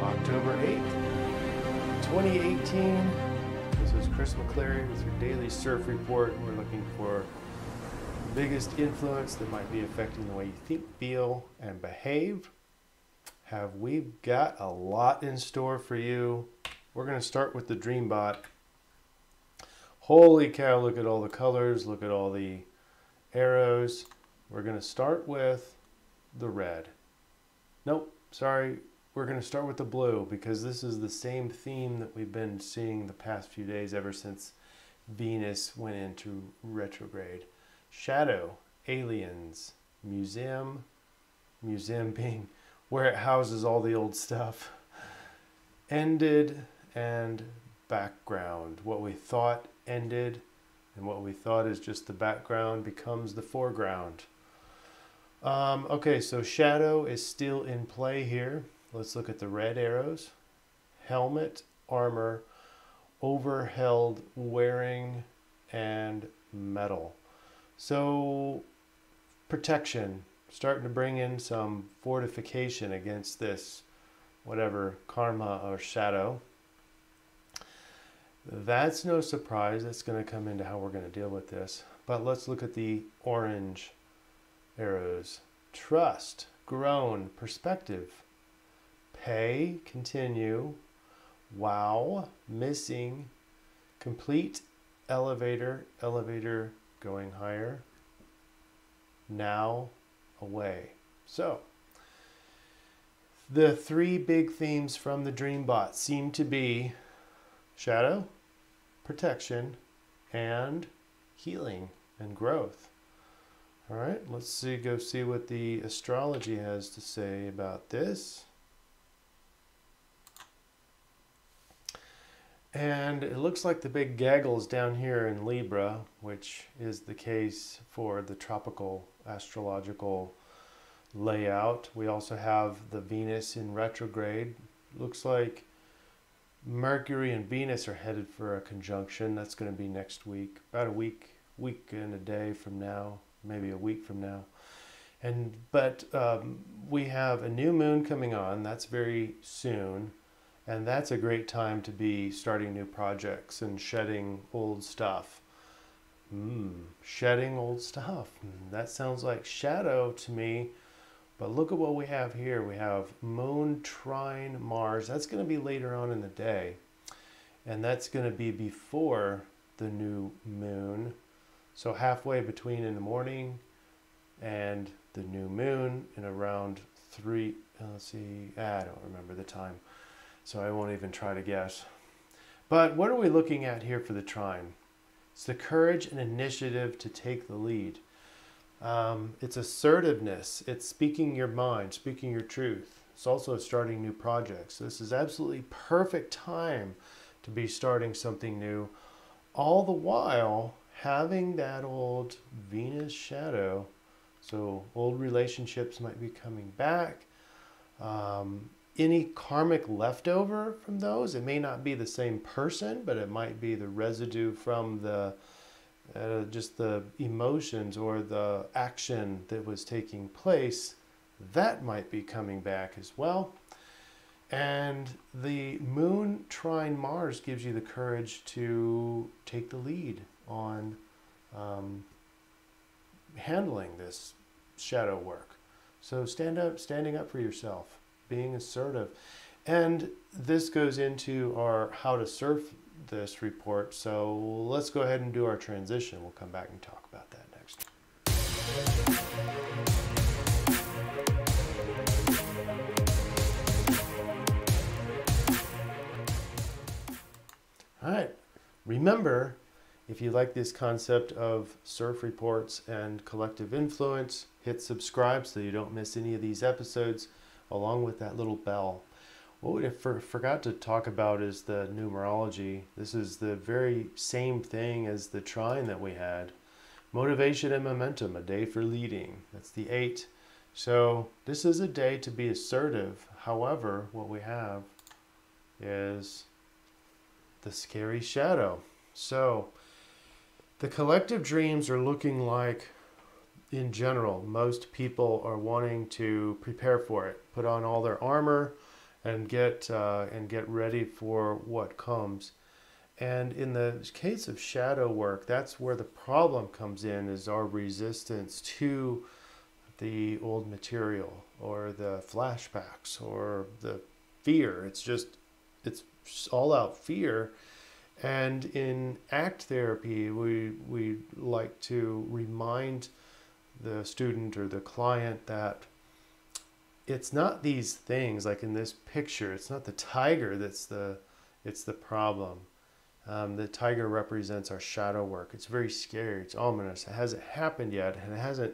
October 8th, 2018. This is Chris McClary with your daily surf report. We're looking for the biggest influence that might be affecting the way you think, feel, and behave. We've got a lot in store for you. We're going to start with the DreamBot. Holy cow, look at all the colors, look at all the arrows. We're going to start with the red. Nope, sorry. We're going to start with the blue because this is the same theme that we've been seeing the past few days ever since Venus went into retrograde. Shadow, aliens, museum being where it houses all the old stuff, ended, and background. What we thought ended and what we thought is just the background becomes the foreground. Okay, so shadow is still in play here. Let's look at the red arrows. Helmet, armor, overheld wearing, and metal. So protection, starting to bring in some fortification against this, whatever, karma or shadow. That's no surprise. That's going to come into how we're going to deal with this. But let's look at the orange arrows. Trust, grown, perspective. Pay, continue, wow, missing, complete, elevator, elevator going higher, now, away. So, the three big themes from the DreamBot seem to be shadow, protection, and healing and growth. All right, let's go see what the astrology has to say about this. And it looks like the big gaggle is down here in Libra, which is the case for the tropical astrological layout. We also have the Venus in retrograde. Looks like Mercury and Venus are headed for a conjunction. That's going to be next week, about a week and a day from now, maybe a week from now. But we have a new moon coming on. That's very soon. And that's a great time to be starting new projects and shedding old stuff. Shedding old stuff. That sounds like shadow to me. But look at what we have here. We have Moon trine Mars. That's going to be later on in the day. And that's going to be before the new moon. So halfway between in the morning and the new moon in around 3, let's see, I don't remember the time. So I won't even try to guess. But what are we looking at here for the trine? It's the courage and initiative to take the lead. It's assertiveness. It's speaking your mind, speaking your truth. It's also starting new projects. This is absolutely perfect time to be starting something new, all the while having that old Venus shadow. So old relationships might be coming back. Any karmic leftover from those, it may not be the same person, but it might be the residue from the just the emotions or the action that was taking place. That might be coming back as well. And the moon trine Mars gives you the courage to take the lead on handling this shadow work. So standing up for yourself, being assertive. And this goes into our how to surf this report. So let's go ahead and do our transition. We'll come back and talk about that next. All right. Remember, if you like this concept of surf reports and collective influence, hit subscribe so you don't miss any of these episodes, along with that little bell. What we forgot to talk about is the numerology. This is the very same thing as the trine that we had. Motivation and momentum, a day for leading. That's the 8. So this is a day to be assertive. However, what we have is the scary shadow. So the collective dreams are looking like, in general, most people are wanting to prepare for it, put on all their armor and get ready for what comes. And in the case of shadow work, that's where the problem comes in, is our resistance to the old material or the flashbacks or the fear. It's all out fear. And in ACT therapy, we like to remind the student or the client that it's not these things like in this picture. It's not the tiger it's the problem. The tiger represents our shadow work. It's very scary. It's ominous. It hasn't happened yet, and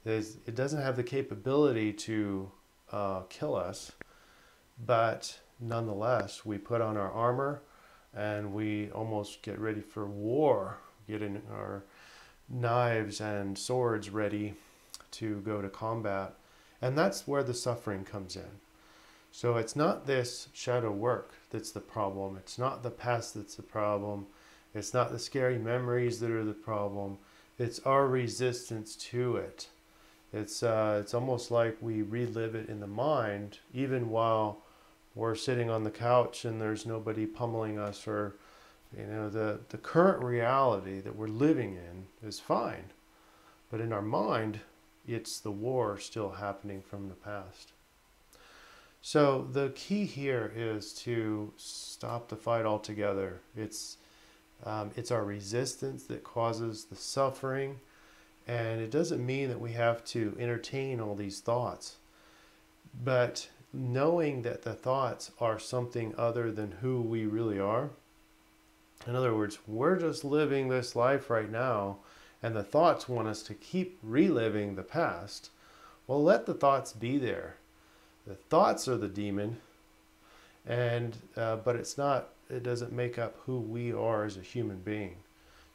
it doesn't have the capability to kill us. But nonetheless, we put on our armor and we almost get ready for war, getting our knives and swords ready to go to combat. And that's where the suffering comes in. So it's not this shadow work that's the problem. It's not the past that's the problem. It's not the scary memories that are the problem. It's our resistance to it. It's almost like we relive it in the mind, even while we're sitting on the couch and there's nobody pummeling us, or the current reality that we're living in is fine. But in our mind, it's the war still happening from the past. So the key here is to stop the fight altogether. It's our resistance that causes the suffering, and it doesn't mean that we have to entertain all these thoughts. But knowing that the thoughts are something other than who we really are. In other words, we're just living this life right now, and the thoughts want us to keep reliving the past. Well, let the thoughts be there. The thoughts are the demon, and but it doesn't make up who we are as a human being.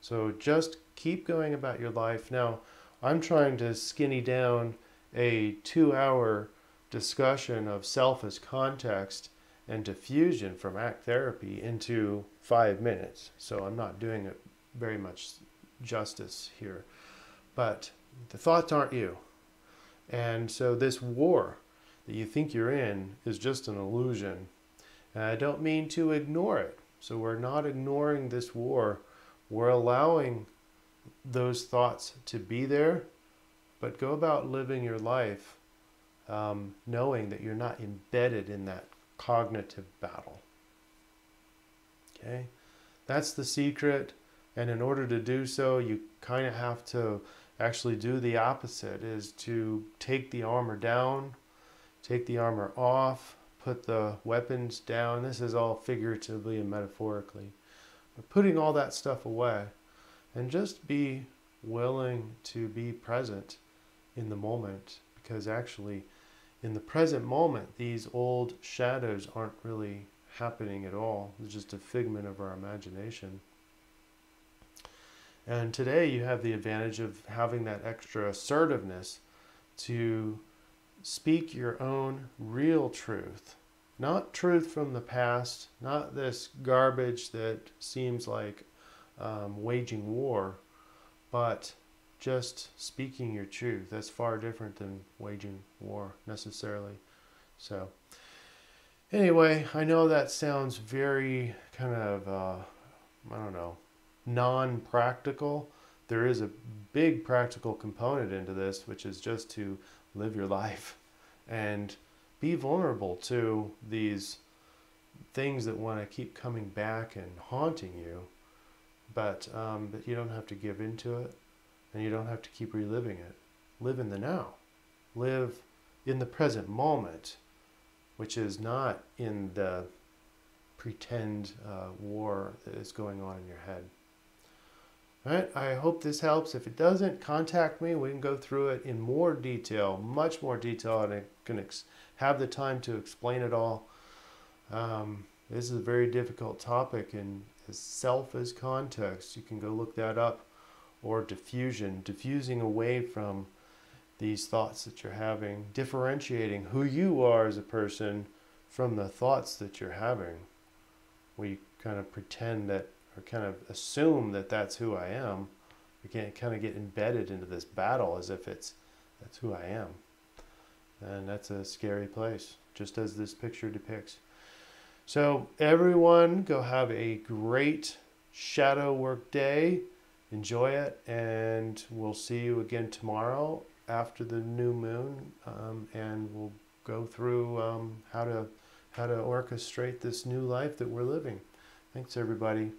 So just keep going about your life. Now, I'm trying to skinny down a 2-hour discussion of self as context and diffusion from ACT therapy into 5 minutes. So I'm not doing it very much justice here. But the thoughts aren't you. And so this war that you think you're in is just an illusion. And I don't mean to ignore it. So we're not ignoring this war. We're allowing those thoughts to be there, but go about living your life knowing that you're not embedded in that cognitive battle. Okay? That's the secret. And in order to do so, you kind of have to actually do the opposite, is to take the armor down, take the armor off, put the weapons down. This is all figuratively and metaphorically. But putting all that stuff away and just be willing to be present in the moment, because actually in the present moment, these old shadows aren't really happening at all. It's just a figment of our imagination. And today you have the advantage of having that extra assertiveness to speak your own real truth. Not truth from the past, not this garbage that seems like waging war, but just speaking your truth. That's far different than waging war necessarily. So anyway, I know that sounds very kind of, I don't know, non-practical. There is a big practical component into this, which is just to live your life and be vulnerable to these things that want to keep coming back and haunting you. But you don't have to give into it, and you don't have to keep reliving it. Live in the now. Live in the present moment, which is not in the pretend war that is going on in your head. All right, I hope this helps. If it doesn't, contact me. We can go through it in more detail, much more detail, and I can have the time to explain it all. This is a very difficult topic, and self as context, you can go look that up, or diffusing away from these thoughts that you're having, differentiating who you are as a person from the thoughts that you're having. We kind of pretend that, or kind of assume that that's who I am. We can't kind of get embedded into this battle as if that's who I am. And that's a scary place. just as this picture depicts. So everyone, go have a great shadow work day. Enjoy it, and we'll see you again tomorrow after the new moon, and we'll go through how to orchestrate this new life that we're living. Thanks, everybody,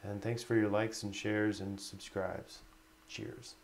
and thanks for your likes and shares and subscribes. Cheers.